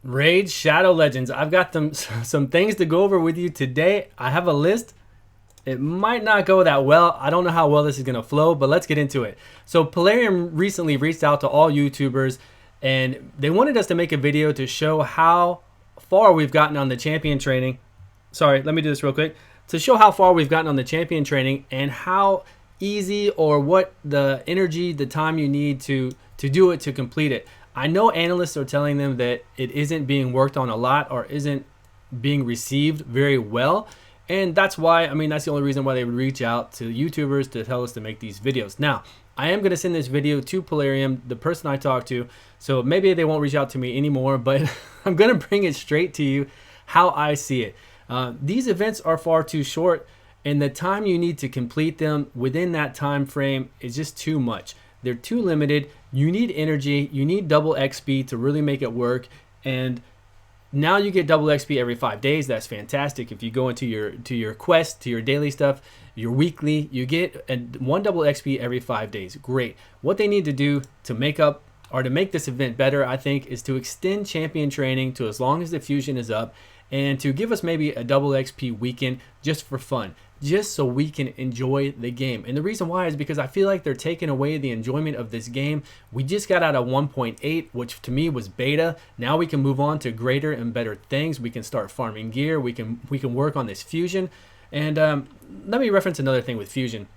Raid Shadow Legends. I've got some things to go over with you today. I have a list. It might not go that well. I don't know how well this is going to flow, but let's get into it. So Polarium recently reached out to all YouTubers and they wanted us to make a video to show how far we've gotten on the champion training. Sorry, let me do this real quick. To show how far we've gotten on the champion training and how easy or what the energy, the time you need to do it, to complete it. I know analysts are telling them that it isn't being worked on a lot or isn't being received very well. And that's why, I mean, that's the only reason why they would reach out to YouTubers to tell us to make these videos. Now, I am going to send this video to Polarium, the person I talked to. So maybe they won't reach out to me anymore, but I'm going to bring it straight to you how I see it. These events are far too short, and the time you need to complete them within that time frame is just too much. They're too limited. You need energy. You need double XP to really make it work. And now you get double XP every 5 days. That's fantastic. If you go into your quest, to your daily stuff, your weekly, you get one double XP every 5 days. Great. What they need to do to make up or to make this event better, I think, is to extend champion training to as long as the fusion is up, and to give us maybe a double XP weekend just for fun, just so we can enjoy the game. And the reason why is because I feel like they're taking away the enjoyment of this game. We just got out of 1.8, which to me was beta. Now we can move on to greater and better things. We can start farming gear. We can work on this fusion. And let me reference another thing with fusion.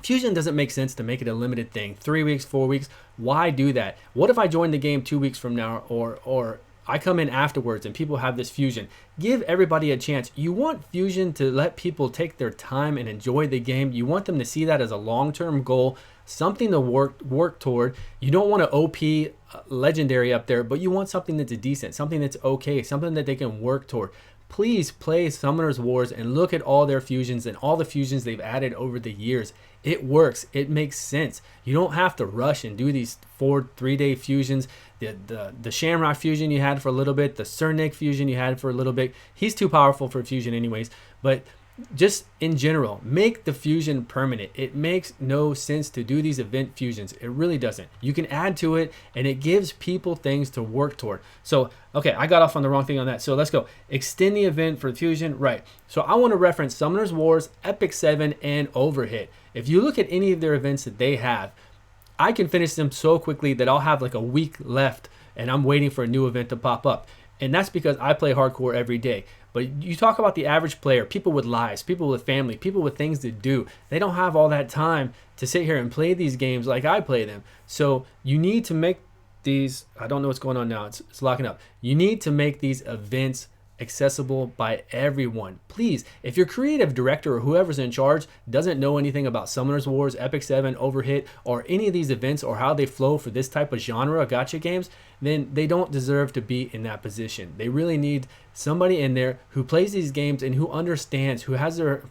Fusion doesn't make sense to make it a limited thing. 3 weeks, 4 weeks. Why do that? What if I join the game 2 weeks from now, or I come in afterwards and people have this fusion? Give everybody a chance. You want fusion to let people take their time and enjoy the game. You want them to see that as a long-term goal, something to work toward. You don't want to OP legendary up there, but you want something that's decent, something that's okay, something that they can work toward. Please play Summoner's Wars and look at all their fusions and all the fusions they've added over the years. It works. It makes sense. You don't have to rush and do these 3-day fusions. The Shamrock fusion you had for a little bit, the Cernic fusion you had for a little bit. He's too powerful for fusion anyways, but just in general, make the fusion permanent. It makes no sense to do these event fusions. It really doesn't. You can add to it and it gives people things to work toward. So, okay, I got off on the wrong thing on that. So let's go. Extend the event for fusion. Right. So I want to reference Summoner's Wars, Epic 7, and Overhit. If you look at any of their events that they have, I can finish them so quickly that I'll have like a week left and I'm waiting for a new event to pop up. And that's because I play hardcore every day. But you talk about the average player, people with lives, people with family, people with things to do. They don't have all that time to sit here and play these games like I play them. So you need to make these, I don't know what's going on now, it's locking up. You need to make these events accessible by everyone. Please, if your creative director or whoever's in charge doesn't know anything about Summoner's Wars, Epic 7, Overhit, or any of these events or how they flow for this type of genre of gacha games, then they don't deserve to be in that position. They really need somebody in there who plays these games and who understands, who has their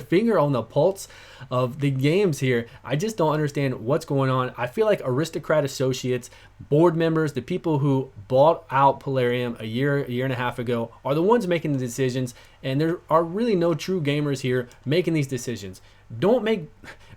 finger on the pulse of the games here. I just don't understand what's going on. I feel like aristocrat associates, board members, the people who bought out Polarium a year and a half ago are the ones making the decisions, and there are really no true gamers here making these decisions. Don't make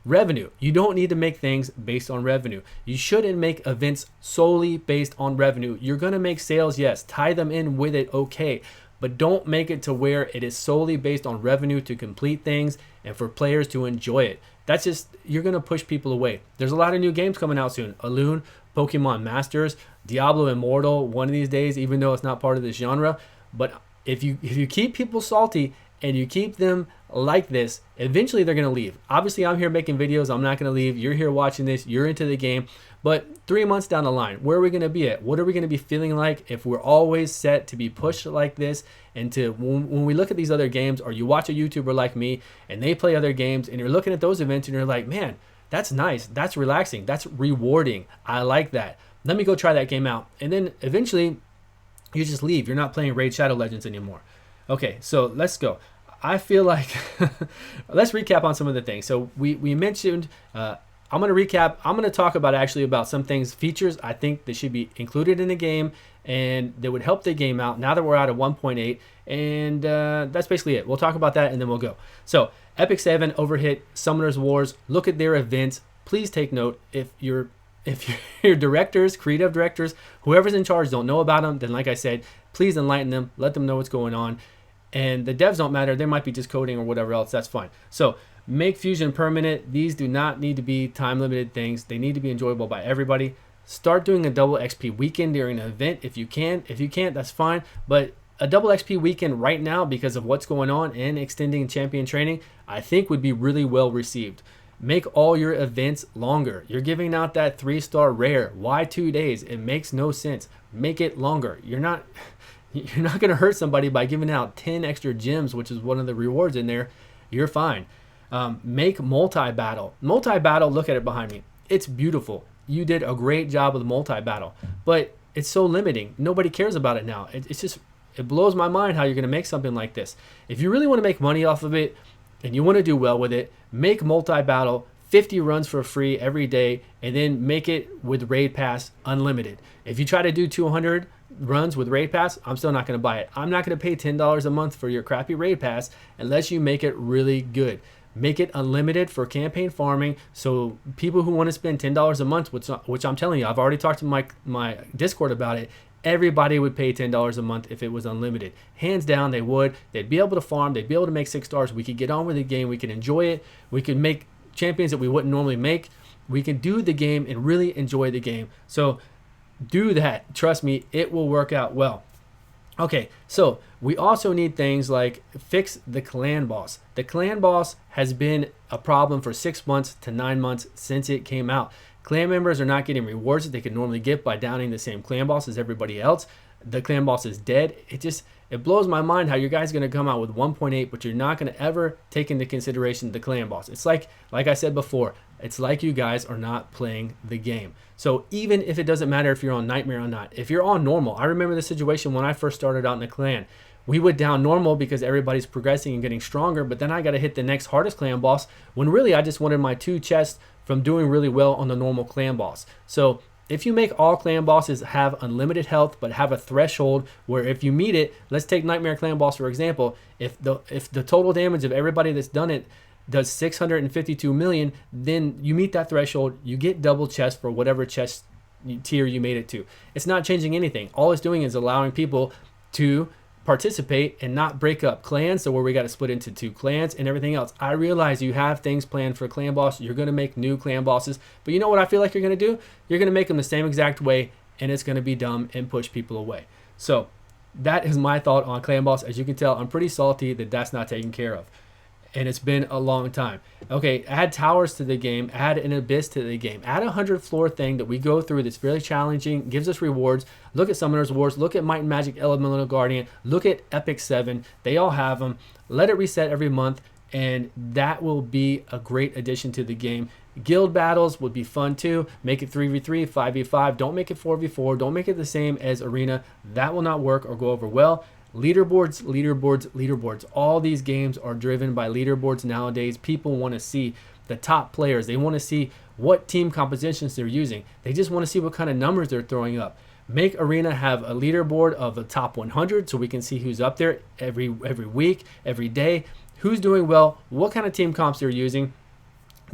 revenue. You don't need to make things based on revenue. You shouldn't make events solely based on revenue. You're going to make sales, yes. Tie them in with it, okay. But don't make it to where it is solely based on revenue to complete things and for players to enjoy it. That's just, you're going to push people away. There's a lot of new games coming out soon. Alune, Pokemon Masters, Diablo Immortal, one of these days, even though it's not part of this genre. But if you keep people salty and you keep them like this, eventually they're going to leave. Obviously, I'm here making videos. I'm not going to leave. You're here watching this. You're into the game. But 3 months down the line, where are we going to be at? What are we going to be feeling like if we're always set to be pushed like this? And to when we look at these other games, or you watch a YouTuber like me and they play other games and you're looking at those events and you're like, man, that's nice. That's relaxing. That's rewarding. I like that. Let me go try that game out. And then eventually you just leave. You're not playing Raid Shadow Legends anymore. Okay, so let's go. I feel like let's recap on some of the things. So we mentioned, I'm going to recap. I'm going to talk about some things, features I think that should be included in the game and that would help the game out now that we're out of 1.8. And that's basically it. We'll talk about that and then we'll go. So Epic 7, Overhit, Summoner's Wars, look at their events. Please take note if you're if your directors, creative directors, whoever's in charge don't know about them, then like I said, please enlighten them, let them know what's going on. And the devs don't matter. They might be just coding or whatever else. That's fine. So make Fusion permanent. These do not need to be time limited things. They need to be enjoyable by everybody. Start doing a double XP weekend during an event if you can. If you can't, that's fine. But a double XP weekend right now, because of what's going on and extending champion training, I think would be really well received. Make all your events longer. You're giving out that 3-star rare. Why 2 days? It makes no sense. Make it longer. You're not going to hurt somebody by giving out 10 extra gems, which is one of the rewards in there. You're fine. Make multi-battle. Multi-battle, look at it behind me. It's beautiful. You did a great job with multi-battle, but it's so limiting. Nobody cares about it now. It blows my mind how you're going to make something like this. If you really want to make money off of it and you want to do well with it, make multi-battle 50 runs for free every day, and then make it with Raid Pass unlimited. If you try to do 200 runs with Raid Pass, I'm still not going to buy it. I'm not going to pay $10 a month for your crappy Raid Pass unless you make it really good. Make it unlimited for campaign farming, so people who want to spend $10 a month, which I'm telling you, I've already talked to my Discord about it, everybody would pay $10 a month if it was unlimited. Hands down, they would. They'd be able to farm. They'd be able to make 6 stars. We could get on with the game. We could enjoy it. We could make champions that we wouldn't normally make. We can do the game and really enjoy the game. So do that. Trust me, it will work out well. Okay, so we also need things like fix the clan boss. The clan boss has been a problem for 6 months to 9 months since it came out. Clan members are not getting rewards that they could normally get by downing the same clan boss as everybody else. The clan boss is dead. It blows my mind how you guys are going to come out with 1.8, but you're not going to ever take into consideration the clan boss. It's like I said before, it's like you guys are not playing the game. So even if it doesn't matter if you're on Nightmare or not, if you're on normal, I remember the situation when I first started out in the clan. We would down normal because everybody's progressing and getting stronger, but then I got to hit the next hardest clan boss when really I just wanted my 2 chests from doing really well on the normal clan boss. So if you make all clan bosses have unlimited health but have a threshold where if you meet it, let's take Nightmare Clan Boss for example, if the total damage of everybody that's done it does 652 million, then you meet that threshold, you get double chest for whatever chest tier you made it to. It's not changing anything. All it's doing is allowing people to participate and not break up clans, so where we got to split into 2 clans and everything else. I realize you have things planned for clan boss. You're going to make new clan bosses, but you know what I feel like you're going to do? You're going to make them the same exact way, and it's going to be dumb and push people away. So that is my thought on clan boss. As you can tell, I'm pretty salty that that's not taken care of, and it's been a long time. Okay, add towers to the game, add an abyss to the game, add a 100 floor thing that we go through that's very challenging, gives us rewards. Look at Summoner's Wars, look at Might and Magic Elemental Guardian, look at Epic 7, they all have them. Let it reset every month, and that will be a great addition to the game. Guild battles would be fun too. Make it 3v3, 5v5, don't make it 4v4, don't make it the same as Arena. That will not work or go over well. Leaderboards, leaderboards, leaderboards. All these games are driven by leaderboards nowadays. People want to see the top players. They want to see what team compositions they're using. They just want to see what kind of numbers they're throwing up. Make Arena have a leaderboard of the top 100 so we can see who's up there every week, every day, who's doing well, what kind of team comps they're using.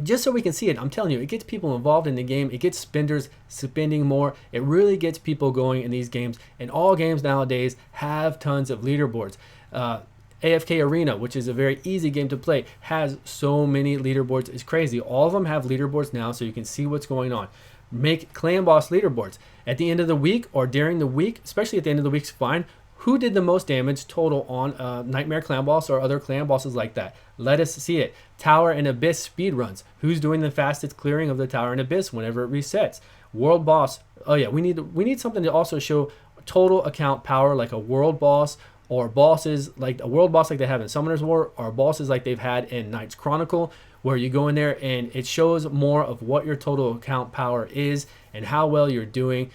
Just so we can see it. I'm telling you, it gets people involved in the game. It gets spenders spending more. It really gets people going in these games. And all games nowadays have tons of leaderboards. AFK Arena, which is a very easy game to play, has so many leaderboards. It's crazy. All of them have leaderboards now, so you can see what's going on. Make clan boss leaderboards. At the end of the week or during the week, especially at the end of the week's fine, who did the most damage total on Nightmare Clan Boss or other clan bosses like that? Let us see it. Tower and Abyss speed runs. Who's doing the fastest clearing of the Tower and Abyss whenever it resets? World Boss. Oh yeah, we need something to also show total account power, like a World Boss or bosses like a World Boss like they have in Summoner's War, or bosses like they've had in Knight's Chronicle, where you go in there and it shows more of what your total account power is and how well you're doing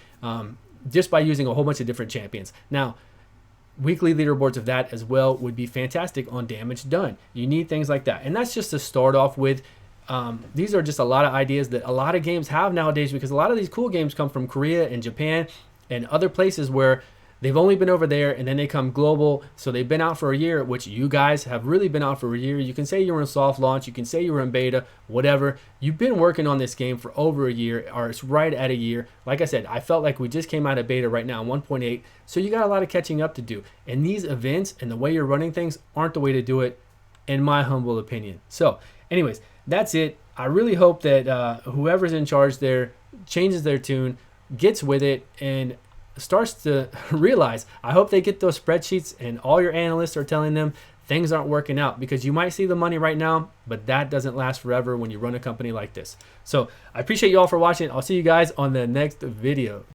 just by using a whole bunch of different champions. Now, weekly leaderboards of that as well would be fantastic on damage done. You need things like that. And that's just to start off with. These are just a lot of ideas that a lot of games have nowadays, because a lot of these cool games come from Korea and Japan and other places where They've only been over there, and then they come global. So they've been out for a year, which you guys have really been out for a year. You can say you were in soft launch, you can say you were in beta, whatever. You've been working on this game for over a year, or it's right at a year. Like I said, I felt like we just came out of beta right now, 1.8. So you got a lot of catching up to do. And these events and the way you're running things aren't the way to do it, in my humble opinion. So anyways, that's it. I really hope that whoever's in charge there changes their tune, gets with it, and starts to realize. I hope they get those spreadsheets and all your analysts are telling them things aren't working out, because you might see the money right now, but that doesn't last forever when you run a company like this. So I appreciate you all for watching. I'll see you guys on the next video.